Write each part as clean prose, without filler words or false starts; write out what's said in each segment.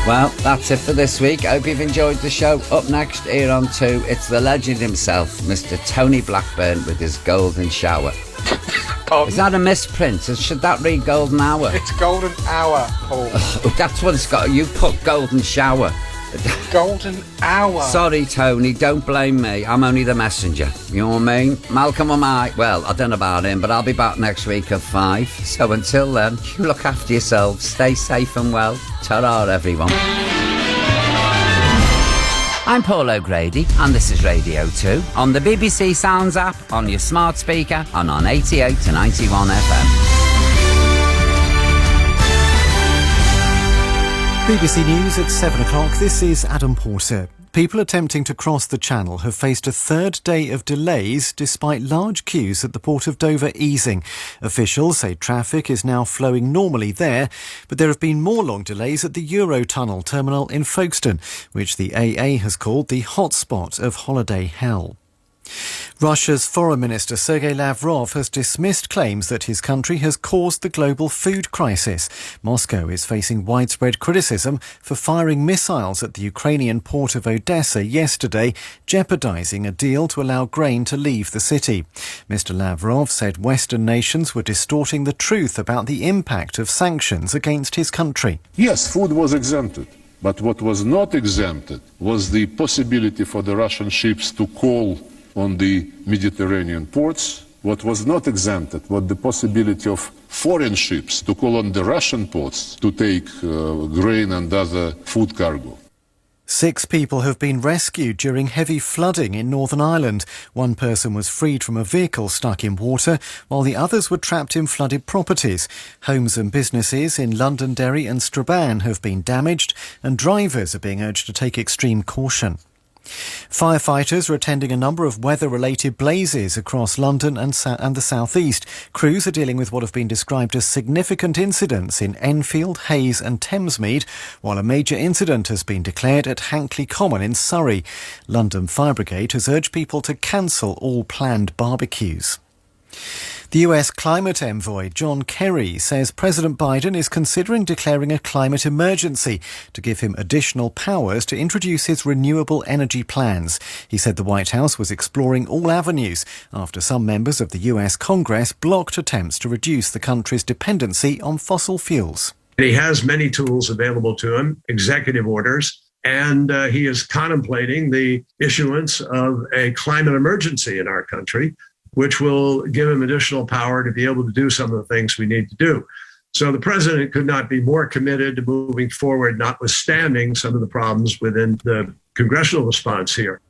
Well, that's it for this week. I hope you've enjoyed the show. Up next, here on 2, it's the legend himself, Mr. Tony Blackburn, with his golden shower. Is that a misprint? Should that read golden hour? It's golden hour, Paul. That's what it's got. You put golden shower. Golden hour. Sorry, Tony, don't blame me. I'm only the messenger. You know what I mean? Malcolm and I, well, I don't know about him, but I'll be back next week at 5. So until then, you look after yourselves. Stay safe and well. Ta-ra, everyone. I'm Paul O'Grady, and this is Radio 2 on the BBC Sounds app, on your smart speaker, and on 88 to 91 FM. BBC News at 7 o'clock. This is Adam Porter. People attempting to cross the Channel have faced a third day of delays despite large queues at the Port of Dover easing. Officials say traffic is now flowing normally there, but there have been more long delays at the Eurotunnel terminal in Folkestone, which the AA has called the hotspot of holiday hell. Russia's Foreign Minister Sergei Lavrov has dismissed claims that his country has caused the global food crisis. Moscow is facing widespread criticism for firing missiles at the Ukrainian port of Odessa yesterday, jeopardising a deal to allow grain to leave the city. Mr. Lavrov said Western nations were distorting the truth about the impact of sanctions against his country. Yes, food was exempted. But what was not exempted was the possibility for the Russian ships to call on the Mediterranean ports. What was not exempted was the possibility of foreign ships to call on the Russian ports to take grain and other food cargo. 6 people have been rescued during heavy flooding in Northern Ireland. One person was freed from a vehicle stuck in water, while the others were trapped in flooded properties. Homes and businesses in Londonderry and Strabane have been damaged, and drivers are being urged to take extreme caution. Firefighters are attending a number of weather-related blazes across London and the South East. Crews are dealing with what have been described as significant incidents in Enfield, Hayes and Thamesmead, while a major incident has been declared at Hankley Common in Surrey. London Fire Brigade has urged people to cancel all planned barbecues. The US climate envoy John Kerry says President Biden is considering declaring a climate emergency to give him additional powers to introduce his renewable energy plans. He said the White House was exploring all avenues after some members of the US Congress blocked attempts to reduce the country's dependency on fossil fuels. He has many tools available to him, executive orders, and he is contemplating the issuance of a climate emergency in our country, which will give him additional power to be able to do some of the things we need to do. So the president could not be more committed to moving forward, notwithstanding some of the problems within the congressional response here.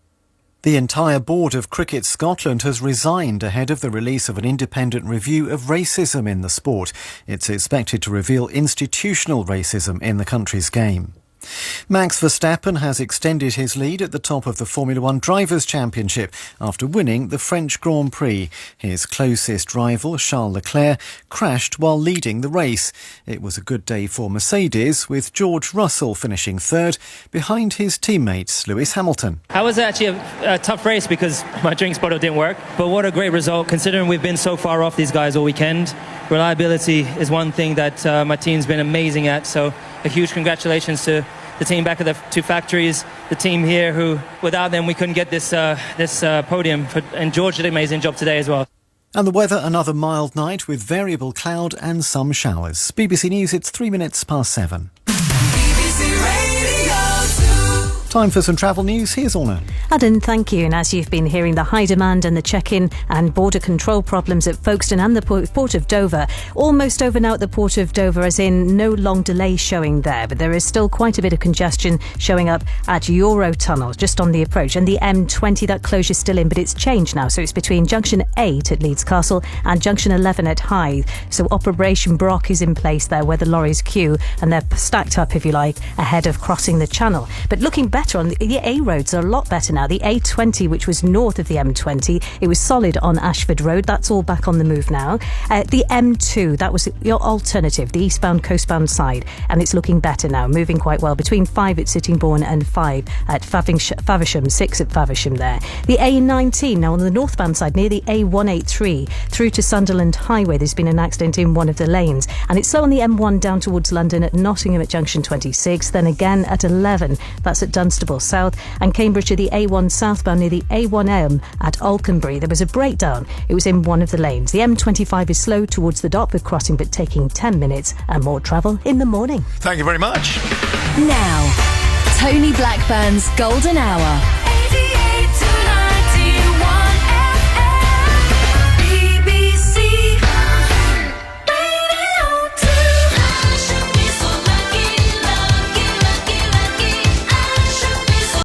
The entire board of Cricket Scotland has resigned ahead of the release of an independent review of racism in the sport. It's expected to reveal institutional racism in the country's game. Max Verstappen has extended his lead at the top of the Formula One Drivers' Championship after winning the French Grand Prix. His closest rival, Charles Leclerc, crashed while leading the race. It was a good day for Mercedes, with George Russell finishing third behind his teammate Lewis Hamilton. That was actually a tough race because my drinks bottle didn't work, but what a great result considering we've been so far off these guys all weekend. Reliability is one thing that my team's been amazing at, so a huge congratulations to the team back at the 2 factories, the team here who, without them, we couldn't get this podium. And George did an amazing job today as well. And the weather, another mild night with variable cloud and some showers. BBC News, it's 3 minutes past 7. BBC Radio 2. Time for some travel news. Here's Orna. Adam, thank you. And as you've been hearing, the high demand and the check-in and border control problems at Folkestone and the Port of Dover. Almost over now at the Port of Dover, as in no long delay showing there. But there is still quite a bit of congestion showing up at Eurotunnel, just on the approach. And the M20, that closure's still in, but it's changed now. So it's between Junction 8 at Leeds Castle and Junction 11 at Hythe. So Operation Brock is in place there, where the lorries queue. And they're stacked up, if you like, ahead of crossing the channel. But looking back better on the A roads are a lot better now. The A20, which was north of the M20, it was solid on Ashford Road. That's all back on the move now. The M2, that was your alternative, the eastbound coastbound side, and it's looking better now, moving quite well between 5 at Sittingbourne and 5 at Faversham, 6 at Faversham there. The A19, now on the northbound side near the A183 through to Sunderland Highway, there's been an accident in one of the lanes, and it's slow on the M1 down towards London at Nottingham at junction 26, then again at 11, that's at Dunstable South, and Cambridge to the A1 southbound near the A1M at Alconbury. There was a breakdown, it was in one of the lanes. The M25 is slow towards the Dartford crossing, but taking 10 minutes and more travel in the morning. Thank you very much. Now, Tony Blackburn's Golden Hour.